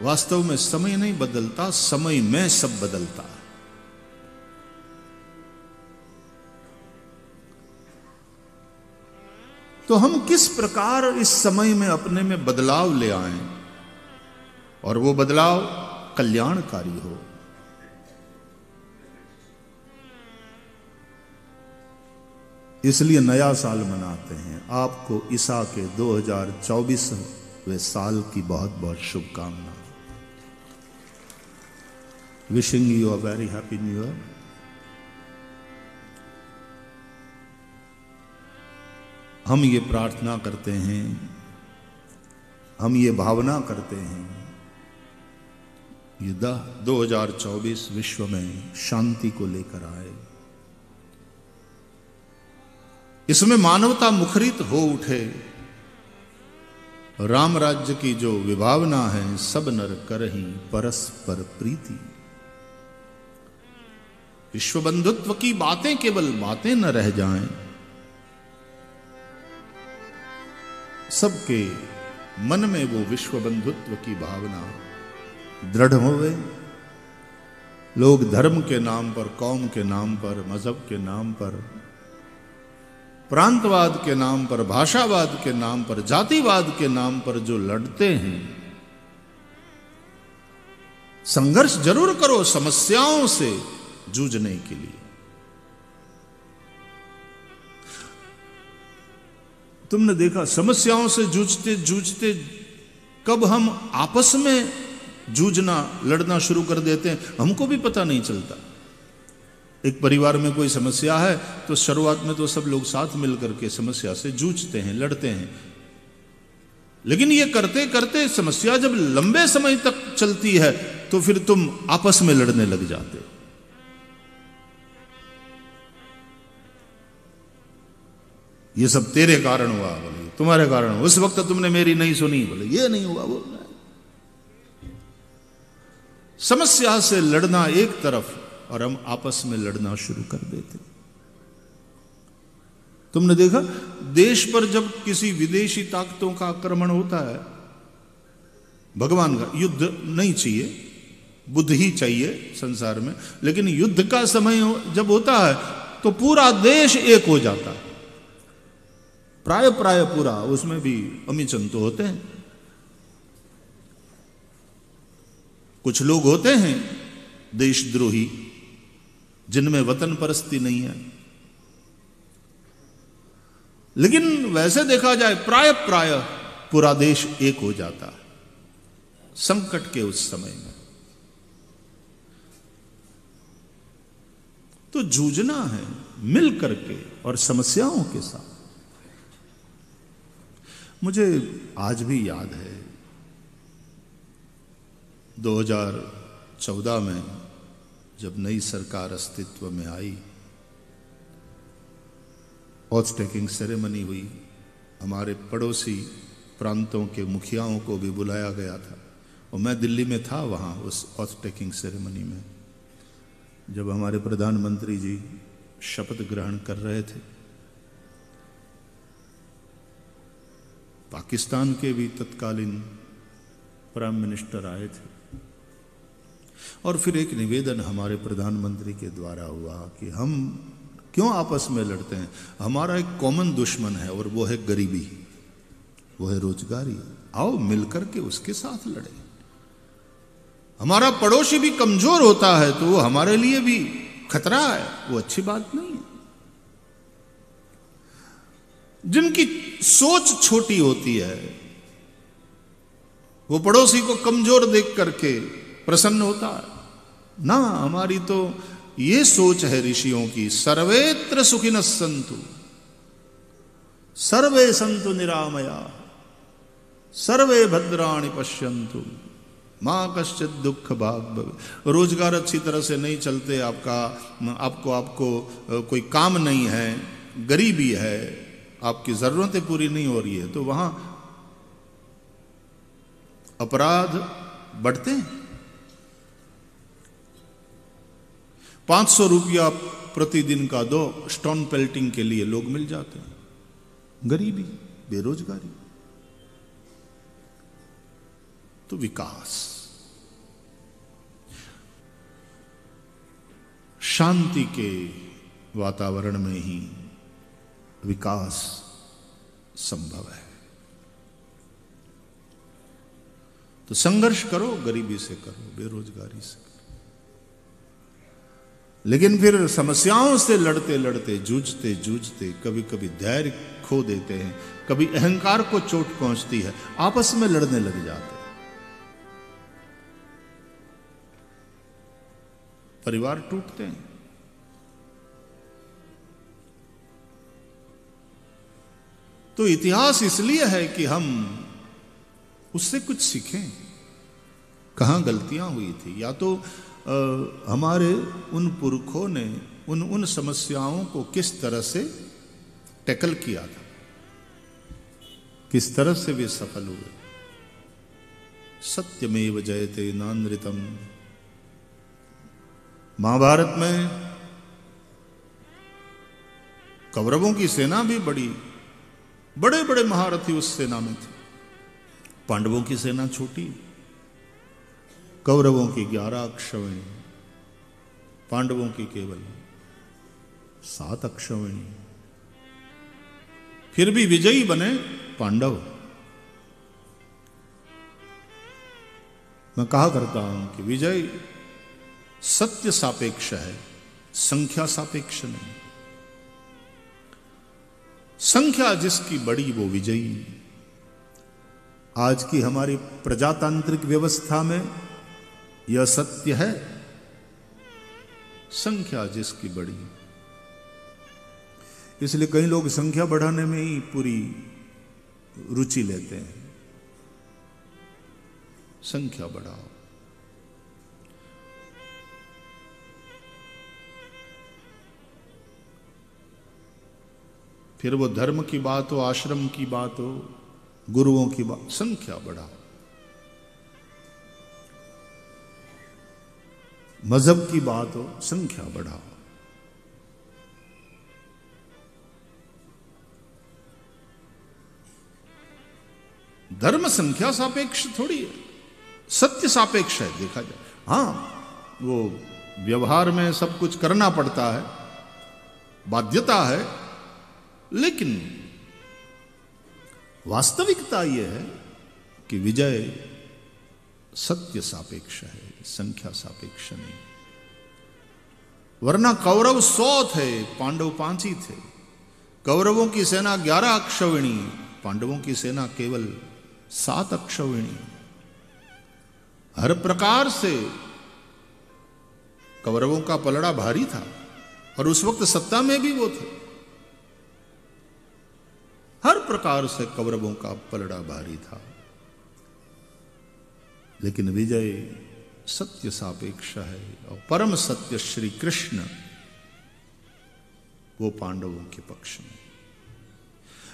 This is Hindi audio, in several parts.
वास्तव में समय नहीं बदलता, समय में सब बदलता है। तो हम किस प्रकार इस समय में अपने में बदलाव ले आएं और वो बदलाव कल्याणकारी हो। इसलिए नया साल मनाते हैं। आपको ईसा के 2024वें साल की बहुत बहुत शुभकामनाएं। Wishing you a very happy new year. हम ये प्रार्थना करते हैं, हम ये भावना करते हैं, ये 2024 विश्व में शांति को लेकर आए, इसमें मानवता मुखरित हो उठे, राम राज्य की जो विभावना है, सब नर करहि परस्पर प्रीति। विश्व बंधुत्व की बातें केवल बातें न रह जाएं, सबके मन में वो विश्व बंधुत्व की भावना दृढ़ होवे। लोग धर्म के नाम पर, कौम के नाम पर, मजहब के नाम पर, प्रांतवाद के नाम पर, भाषावाद के नाम पर, जातिवाद के नाम पर जो लड़ते हैं, संघर्ष जरूर करो समस्याओं से जूझने के लिए। तुमने देखा समस्याओं से जूझते जूझते कब हम आपस में जूझना, लड़ना शुरू कर देते हैं, हमको भी पता नहीं चलता। एक परिवार में कोई समस्या है तो शुरुआत में तो सब लोग साथ मिलकर के समस्या से जूझते हैं, लड़ते हैं, लेकिन ये करते करते समस्या जब लंबे समय तक चलती है तो फिर तुम आपस में लड़ने लग जाते हो। ये सब तेरे कारण हुआ, बोले तुम्हारे कारण, उस वक्त तुमने मेरी नहीं सुनी, बोले ये नहीं हुआ, वो समस्या से लड़ना एक तरफ और हम आपस में लड़ना शुरू कर देते। तुमने देखा देश पर जब किसी विदेशी ताकतों का आक्रमण होता है, भगवान का युद्ध नहीं चाहिए, बुद्ध ही चाहिए संसार में, लेकिन युद्ध का समय जब होता है तो पूरा देश एक हो जाता है, प्राय पूरा, उसमें भी अमीचंद तो होते हैं, कुछ लोग होते हैं देशद्रोही जिनमें वतन परस्ती नहीं है, लेकिन वैसे देखा जाए प्राय पूरा देश एक हो जाता है संकट के उस समय में। तो जूझना है मिल करके और समस्याओं के साथ। मुझे आज भी याद है 2014 में जब नई सरकार अस्तित्व में आई, ऑथ टेकिंग सेरेमनी हुई, हमारे पड़ोसी प्रांतों के मुखियाओं को भी बुलाया गया था और मैं दिल्ली में था वहाँ उस ऑथ टेकिंग सेरेमनी में, जब हमारे प्रधानमंत्री जी शपथ ग्रहण कर रहे थे। पाकिस्तान के भी तत्कालीन प्राइम मिनिस्टर आए थे और फिर एक निवेदन हमारे प्रधानमंत्री के द्वारा हुआ कि हम क्यों आपस में लड़ते हैं, हमारा एक कॉमन दुश्मन है और वो है गरीबी, वो है रोजगारी, आओ मिलकर के उसके साथ लड़े। हमारा पड़ोसी भी कमजोर होता है तो वो हमारे लिए भी खतरा है, वो अच्छी बात नहीं है। जिनकी सोच छोटी होती है वो पड़ोसी को कमजोर देख करके प्रसन्न होता है ना। हमारी तो ये सोच है ऋषियों की, सर्वेत्र सुखिनः सन्तु, सर्वे सन्तु निरामया, सर्वे भद्राणि पश्यन्तु, मां कश्चित् दुख भाग भवे। रोजगार अच्छी तरह से नहीं चलते, आपको कोई काम नहीं है, गरीबी है, आपकी जरूरतें पूरी नहीं हो रही है, तो वहां अपराध बढ़ते हैं। 500 रुपया प्रतिदिन का दो, स्टोन पेल्टिंग के लिए लोग मिल जाते हैं। गरीबी, बेरोजगारी। तो विकास, शांति के वातावरण में ही विकास संभव है। तो संघर्ष करो, गरीबी से करो, बेरोजगारी से करो, लेकिन फिर समस्याओं से लड़ते लड़ते, जूझते जूझते कभी कभी धैर्य खो देते हैं, कभी अहंकार को चोट पहुंचती है, आपस में लड़ने लग जाते हैं, परिवार टूटते हैं। तो इतिहास इसलिए है कि हम उससे कुछ सीखें, कहां गलतियां हुई थी, या तो हमारे उन पुरखों ने उन समस्याओं को किस तरह से टैकल किया था, किस तरह से वे सफल हुए। सत्यमेव जयते नानृतम, महाभारत में कौरवों की सेना भी बड़े बड़े महारथी उस सेना में थे, पांडवों की सेना छोटी, कौरवों की 11 अक्षौहिणी, पांडवों की केवल 7 अक्षौहिणी, फिर भी विजयी बने पांडव। मैं कहा करता हूं कि विजय सत्य सापेक्ष है, संख्या सापेक्ष नहीं। संख्या जिसकी बड़ी वो विजयी। आज की हमारी प्रजातांत्रिक व्यवस्था में यह सत्य है, संख्या जिसकी बड़ी। इसलिए कई लोग संख्या बढ़ाने में ही पूरी रुचि लेते हैं। संख्या बढ़ाओ। फिर वो धर्म की बात हो, आश्रम की बात हो, गुरुओं की बात, संख्या बढ़ाओ। मजहब की बात हो, संख्या बढ़ाओ। धर्म संख्या सापेक्ष थोड़ी है, सत्य सापेक्ष है देखा जाए। हां, वो व्यवहार में सब कुछ करना पड़ता है, बाध्यता है, लेकिन वास्तविकता यह है कि विजय सत्य सापेक्ष है, संख्या सापेक्ष नहीं। वरना कौरव 100 थे, पांडव 5 ही थे। कौरवों की सेना 11 अक्षौहिणी, पांडवों की सेना केवल 7 अक्षौहिणी। हर प्रकार से कौरवों का पलड़ा भारी था, और उस वक्त सत्ता में भी वो थे। हर प्रकार से कौरवों का पलड़ा भारी था, लेकिन विजय सत्य सापेक्ष है। और परम सत्य श्री कृष्ण वो पांडवों के पक्ष में,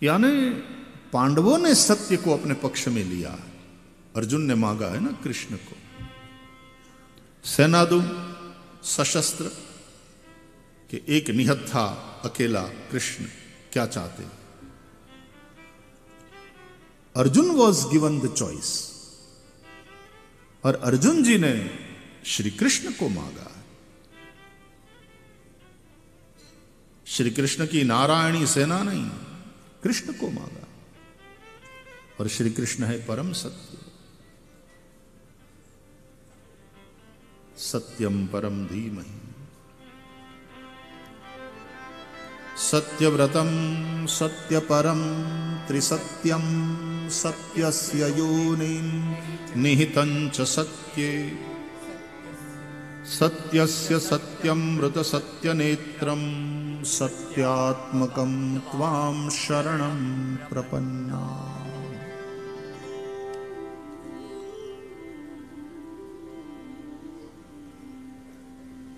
यानी पांडवों ने सत्य को अपने पक्ष में लिया। अर्जुन ने मांगा है ना कृष्ण को, सेना दूं सशस्त्र, कि एक निहत्था अकेला कृष्ण क्या चाहते। Arjun was given the choice, और अर्जुन जी ने श्री कृष्ण को मांगा। श्री कृष्ण की नारायणी सेना नहीं, कृष्ण को मांगा। और श्री कृष्ण है परम सत्य, सत्यम परम धीमहि, सत्यव्रतम सत्यपरम त्रिसत्यम, सत्यस्य योनिं निहितं च सत्ये, सत्यस्य सत्यमृत सत्यनेत्रं, सत्यात्मकं त्वां शरणं प्रपन्ना।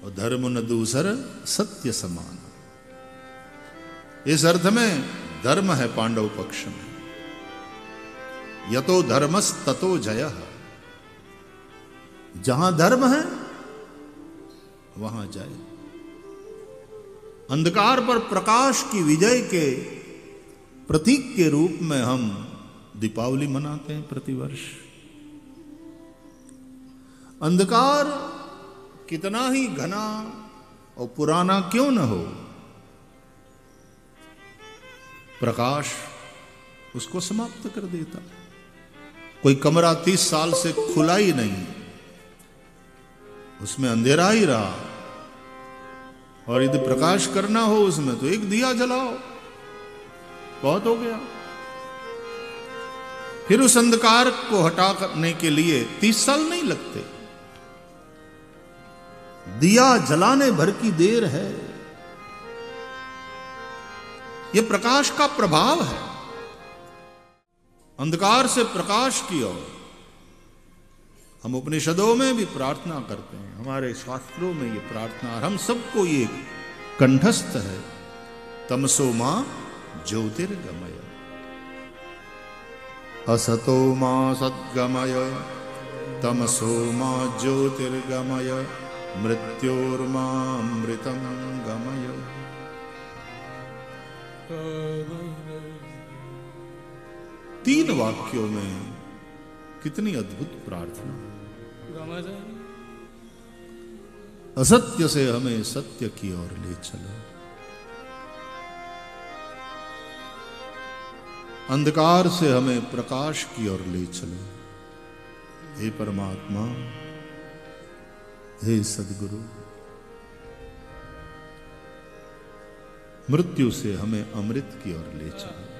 और धर्म न दूसर सत्य समान। इस अर्थ में धर्म है पांडव पक्ष में। यतो धर्मस ततो जयः, जहां धर्म है वहां जय। अंधकार पर प्रकाश की विजय के प्रतीक के रूप में हम दीपावली मनाते हैं प्रतिवर्ष। अंधकार कितना ही घना और पुराना क्यों न हो, प्रकाश उसको समाप्त कर देता। कोई कमरा 30 साल से खुला ही नहीं, उसमें अंधेरा ही रहा, और यदि प्रकाश करना हो उसमें तो एक दिया जलाओ, बहुत हो गया। फिर उस अंधकार को हटा करने के लिए 30 साल नहीं लगते, दिया जलाने भर की देर है। यह प्रकाश का प्रभाव है, अंधकार से प्रकाश की ओर। हम उपनिषदों में भी प्रार्थना करते हैं, हमारे शास्त्रों में ये प्रार्थना, और हम सबको ये कंठस्थ है, तमसो मां ज्योतिर्गमय, असतो मां सद्गमय, तमसो मां ज्योतिर्गमय, मृत्योर्मामृतं गमय। तीन वाक्यों में कितनी अद्भुत प्रार्थना। असत्य से हमें सत्य की ओर ले चलो, अंधकार से हमें प्रकाश की ओर ले चलो। हे परमात्मा, हे सद्गुरु, मृत्यु से हमें अमृत की ओर ले चलो।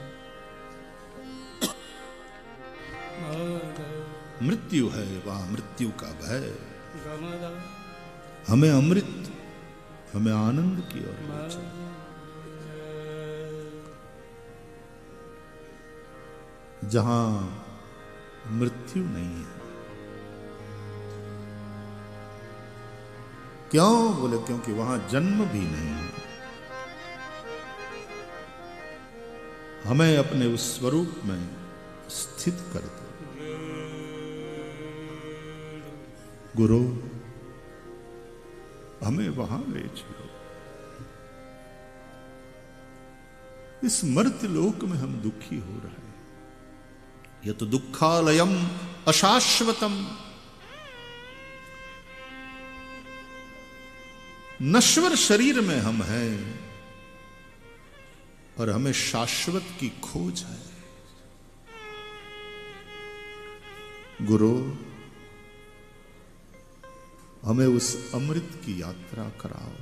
मृत्यु है वहां मृत्यु का भय, हमें अमृत, हमें आनंद की ओर ले चलो। जहां मृत्यु नहीं है। क्यों? बोले क्योंकि वहां जन्म भी नहीं है। हमें अपने उस स्वरूप में स्थित कर दो गुरु, हमें वहां ले चलो। इस मर्त्य लोक में हम दुखी हो रहे हैं। यह तो दुखालयम अशाश्वतम, नश्वर शरीर में हम हैं और हमें शाश्वत की खोज है। गुरु, हमें उस अमृत की यात्रा कराओ।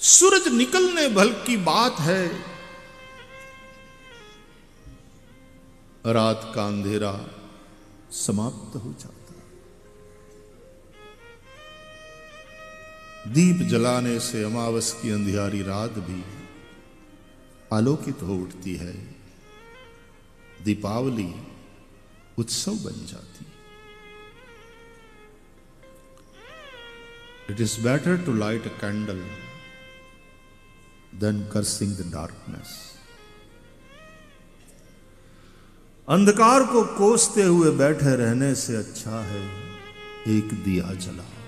सूरज निकलने भल की बात है, रात का अंधेरा समाप्त हो जाता। दीप जलाने से अमावस की अंधियारी रात भी आलोकित हो उठती है। दीपावली उत्सव बन जाती। It is better to light a candle than cursing the darkness. अंधकार को कोसते हुए बैठे रहने से अच्छा है एक दिया जलाओ,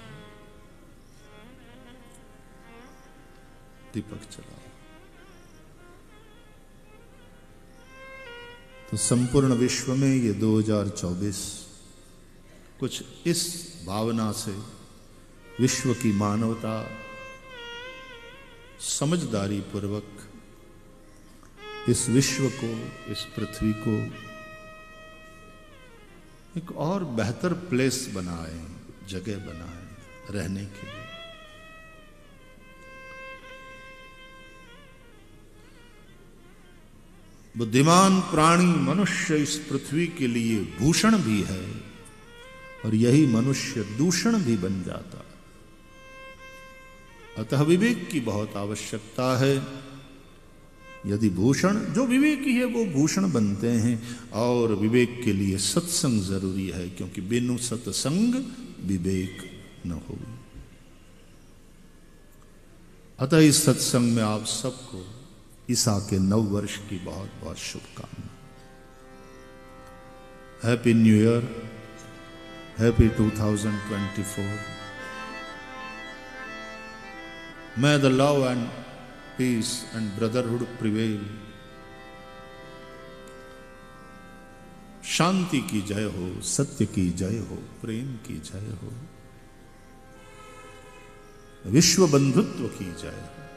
दीपक जलाओ। तो संपूर्ण विश्व में ये 2024 कुछ इस भावना से विश्व की मानवता समझदारी पूर्वक इस विश्व को, इस पृथ्वी को एक और बेहतर प्लेस बनाए, जगह बनाए रहने के लिए। बुद्धिमान प्राणी मनुष्य इस पृथ्वी के लिए भूषण भी है और यही मनुष्य दूषण भी बन जाता। अतः विवेक की बहुत आवश्यकता है। यदि भूषण, जो विवेकी है वो भूषण बनते हैं, और विवेक के लिए सत्संग जरूरी है, क्योंकि बिनु सत्संग विवेक न हो। अतः इस सत्संग में आप सबको ईसा के 9 वर्ष की बहुत बहुत शुभकामना। Happy new year, happy 2024। May the love and peace and brotherhood prevail. शांति की जय हो, सत्य की जय हो, प्रेम की जय हो, विश्व बंधुत्व की जय हो।